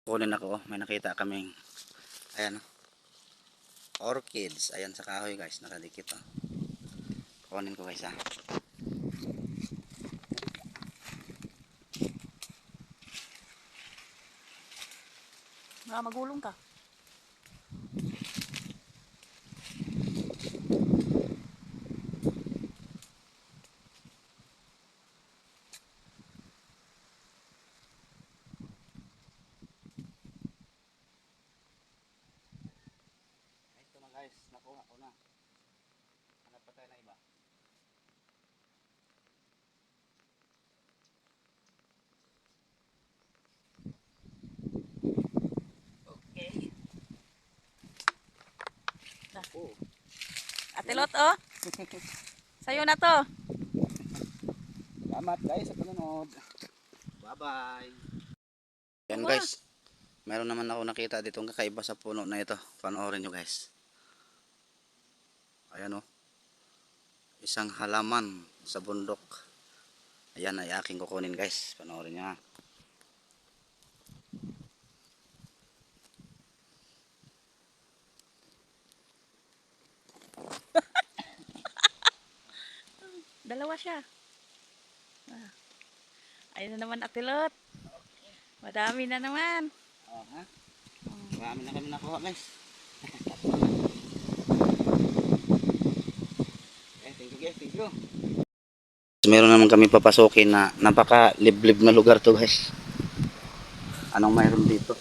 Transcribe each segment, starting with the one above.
Kunin ako, may nakita kaming ayan, orchids. Ayan sa kahoy guys, nakadikit oh. Kunin ko guys ha. Magulong ka. Ito na guys, nakuha ko na. Hanap pa tayo na iba. Okay. Oh. Ate Lot, oh. Sa'yo na to. Salamat guys sa panonood. Bye-bye. Yan guys. Meron naman ako nakita ditong kakaiba sa puno na ito. Panoorin nyo guys. Ayan oh. Isang halaman sa bundok. Ayan ay aking kukunin guys. Panoorin nyo ha. Dalawa siya. Ayun na naman Ate Lot. Madami na naman. Oh, ha? Marami na kami nakuha guys. Thank you guys, thank you. Meron naman kami papasukin na napaka-liblib na lugar to guys. Anong mayroon dito?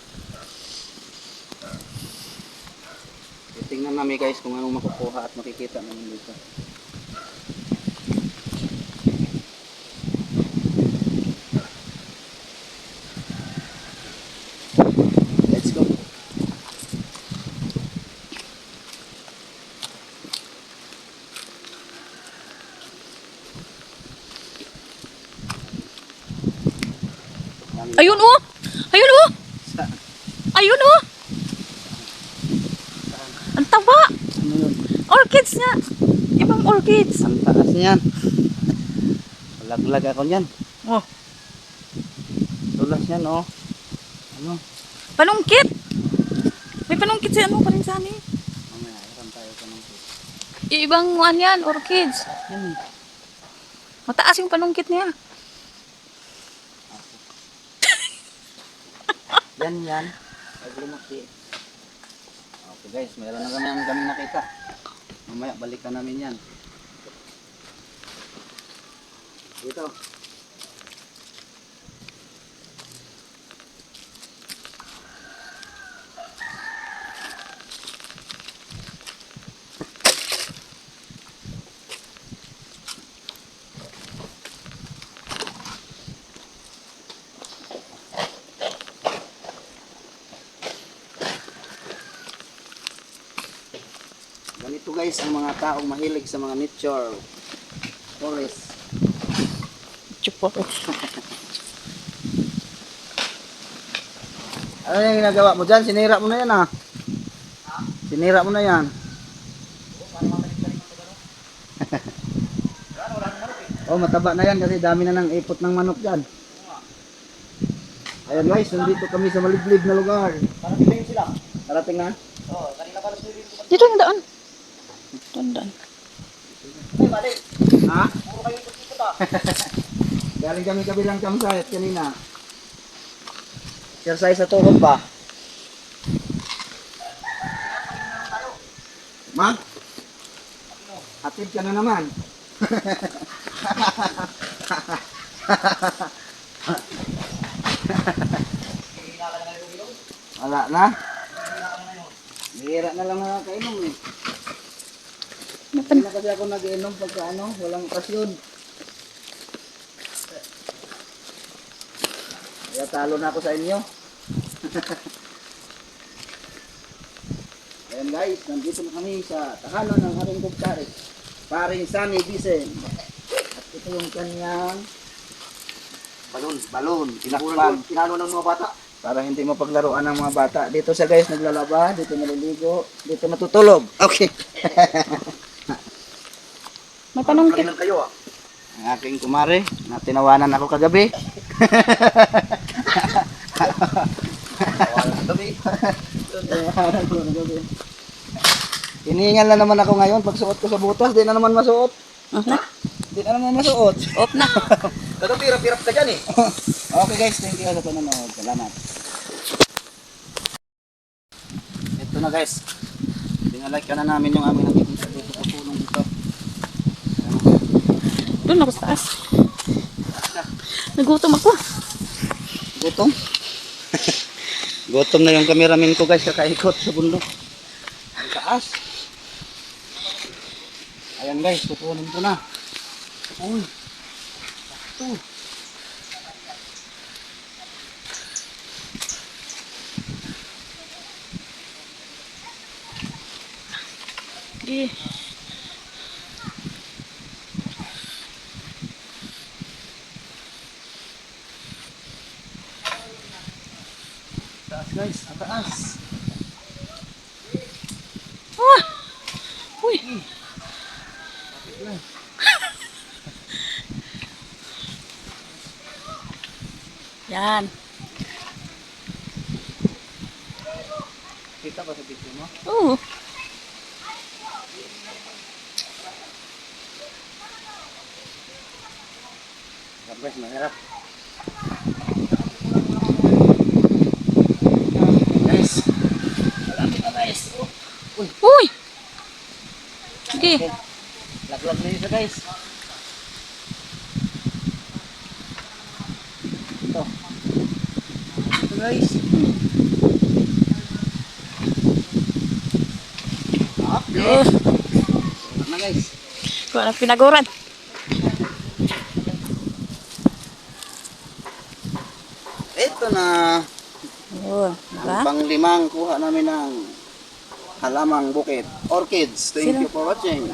Tingnan namin guys kung anong makukuha at makikita namin dito. Let's go. Ayun oh! Ayun oh! Ayun oh! Ang taba! Ano yun? Orchids nga! Ibang orchids. Ang taas niyan. Laglag ako niyan. Oh. Tulas niyan oh. Ano? Panungkit! May panungkit si ano pa rin sa amin. Mamaya, hiram tayo sa nangkit. Ibang one yan, orchids. Yan. Mataas yung panungkit niya. Yan. Pag lumaki. Okay guys, meron na kami nakita. Mamaya balikan namin yan. Dito. Ganito guys ang mga taong mahilig sa mga nature forest. Ano yung ginagawa mo dyan? Sinira mo na yan ah. Sinira mo na yan. Oh, mataba na yan kasi dami na ng ipot ng manok dyan. Ayan guys, nandito kami sa maliblib na lugar. Parating na yun sila. Parating na? Oo, kanina pa nasa Dito yung daan. Daan. Ay, balik. Ha? Puro kayo ikot-ikot ah. Galing kami kabilang campsite kanina. Exercise sa tuhod ba? Mag? Hatid ka na naman. Wala na? Bihira na lang nakakainom eh. Hindi na kasi ako nag-inom pagka ano, walang okasyon. Kaya talo na ako sa inyo. Ayan guys, nandito na kami sa tahanan ng aking kumpare. Paring Sunny Dicen. At ito yung kanyang balon, tinakpan. Tinalo ng mga bata. Para hindi mapaglaruan ng mga bata. Dito sa guys naglalaba, dito naliligo, dito natutulog. Okay. May panungkit. Kayo, ang aking kumare na tinawanan ako kagabi. Hinihingal na naman ako ngayon. Pagsuot ko sa butas, di na naman masuot. Na, Di na naman masuot. off na. Nagpirap-pirap ka dyan eh. Okay guys, thank you sa panonood. Salamat. Ito na guys. Pinalike ka na namin yung aming nakikita dito sa tulong dito. Doon ako sa taas. Nagutom ako. Gutom? Gutom na yung cameraman ko guys, kakaikot sa bundok. Ang taas. Ayan guys, kukunin ko na. Uy. Ito. Sige. Taas guys, ang taas. Ah! Uy! Yan. Kita ba sa video mo? Oo. Hirap guys, mahirap. Guys, malapit na guys. Uy! Sige. Laglag na isa guys. Ito. Ito guys. Okay. Oh, Ito na guys. kuha na pinaguran. Ito na. Oo, diba? Ang panglimang kuha namin ng halamang bukid. Orchids. Thank you for watching.